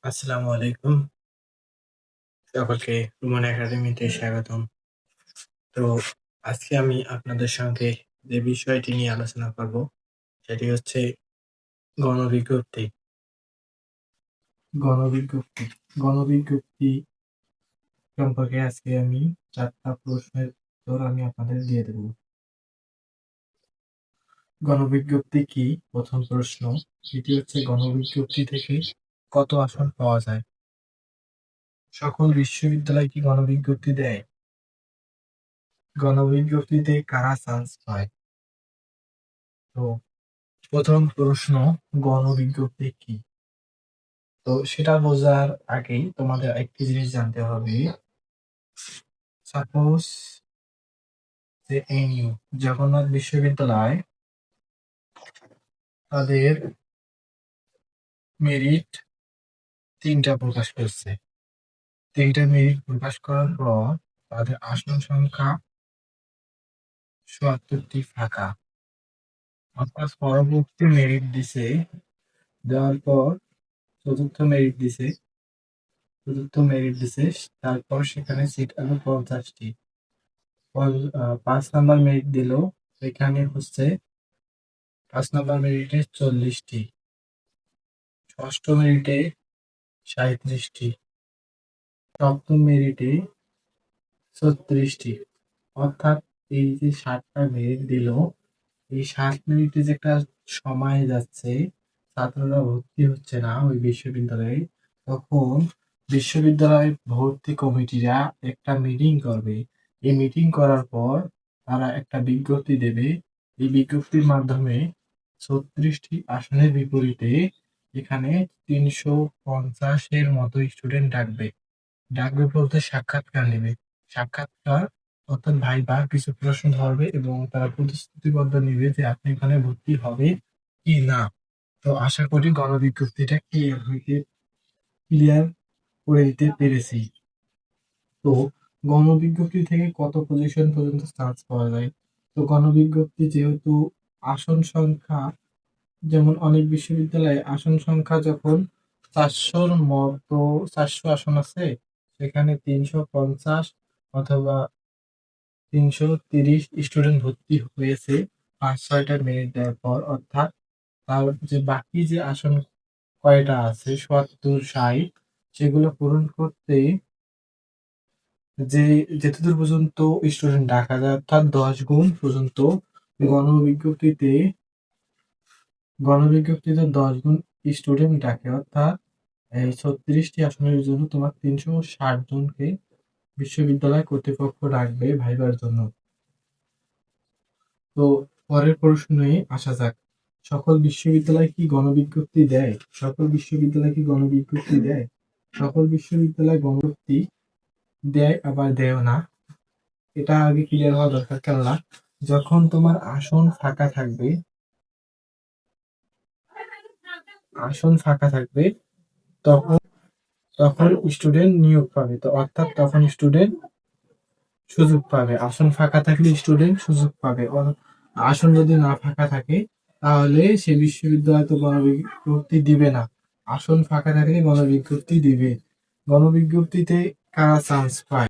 আসসালামু আলাইকুম। সকলকে রুমন একাডেমিতে স্বাগতম। তো আজকে আমি আপনাদের সঙ্গে যে বিষয়টি নিয়ে আলোচনা করব সেটি হচ্ছে গণবিজ্ঞপ্তি। গণবিজ্ঞপ্তি গণবিজ্ঞপ্তি সম্পর্কে আজকে আমি ৪ টা প্রশ্নের উত্তর আমি আপনাদের দিয়ে দেব। গণবিজ্ঞপ্তি কি? প্রথম প্রশ্ন। সেটি হচ্ছে গণবিজ্ঞপ্তি থেকে কত আসন পাওয়া যায়? সকল বিশ্ববিদ্যালয় কি গণবিজ্ঞপ্তি দেয়? গণবিজ্ঞপ্তিতে কারা চান্স পায়? তো প্রথম প্রশ্ন, গণবিজ্ঞপ্তি কি? তো সেটা বোঝার আগেই তোমাদের একটি জিনিস জানতে হবে। সাপোজ যে এনইউ জগন্নাথ বিশ্ববিদ্যালয় তাদের মেরিট ৩টা প্রকাশ করছে। ৩টা মেরিট প্রকাশ করার পর তাদের আসন সংখ্যা ৭৪টি ফাঁকা। অর্থাৎ পরবর্তী মেরিট দিছে, দেওয়ার পর চতুর্থ মেরিট দিছে, তারপর সেখানে সিট আরো ৫০টি। ৫ নাম্বার মেরিট দিল, সেখানে হচ্ছে ৫ নাম্বার মেরিটে ৪০টি, ষষ্ঠ মেরিটে ৩৭টি, সপ্তম মেরিটে ৩৬টি। অর্থাৎ এই যে ৭টা মেরিট দিল, এই ৭ মিনিটে যে একটা সময় যাচ্ছে, ছাত্ররা ভর্তি হচ্ছে না ওই বিশ্ববিদ্যালয়ে, তখন বিশ্ববিদ্যালয় ভর্তি কমিটিরা একটা মিটিং করবে। এই মিটিং করার পর তারা একটা বিজ্ঞপ্তি দেবে। এই বিজ্ঞপ্তির মাধ্যমে ৩৬টি আসনের বিপরীতে এখানে ৩৫০ এর মতো স্টুডেন্ট ডাকবে বলতে সাক্ষাৎকার নেবে। সাক্ষাৎকার অর্থাৎ ভাইবা, কিছু প্রশ্ন ধরবে এবং তারা প্রতিশ্রুতিবদ্ধ নিবে যে আপনি এখানে ভর্তি হবে কি না। তো আশা করি গণবিজ্ঞপ্তিটা ক্লিয়ার করে দিতে পেরেছি। তো গণবিজ্ঞপ্তি থেকে কত পজিশন পর্যন্ত চান্স পাওয়া যায়? তো গণবিজ্ঞপ্তি যেহেতু আসন সংখ্যা, যেমন অনেক বিশ্ববিদ্যালয়ে আসন সংখ্যা যখন ৪০০-র মতো, ৪০০ আসন আছে, সেখানে ৩৫০ অথবা ৩৩০ স্টুডেন্ট ভর্তি হয়েছে ৫-৬টা মেরিট দেওয়ার পর। অর্থাৎ তার যে বাকি যে আসন কয়টা আছে ৭০-৬০, সেগুলো পূরণ করতে যে যতদূর পর্যন্ত স্টুডেন্ট ডাকা যায়, অর্থাৎ ১০ গুণ পর্যন্ত গণবিজ্ঞপ্তিতে ১০ গুণ স্টুডেন্ট ডাকে। অর্থাৎ এই ৩৬টি আসনের জন্য তোমার ৩৬০ জনকে বিশ্ববিদ্যালয় কর্তৃপক্ষ ডাকবে ভাইবার জন্য। তো পরের প্রশ্নে আসা যাক। সকল বিশ্ববিদ্যালয় কি গণবিজ্ঞপ্তি দেয়? সকল বিশ্ববিদ্যালয় গণবিজ্ঞপ্তি দেয়, আবার দেয়ও না। এটা আগে ক্লিয়ার হওয়া দরকার। কেননা যখন তোমার আসন ফাঁকা থাকবে তখন তখন স্টুডেন্ট নিয়োগ পাবে। তো অর্থাৎ তখন স্টুডেন্ট সুযোগ পাবে। আসন ফাঁকা থাকলে স্টুডেন্ট সুযোগ পাবে। আসন যদি না ফাঁকা থাকে তাহলে সে বিশ্ববিদ্যালয় তো গণবিজ্ঞপ্তি দিবে না। আসন ফাঁকা থাকলে গণবিজ্ঞপ্তি দিবে। গণবিজ্ঞপ্তিতে কারা চান্স পায়?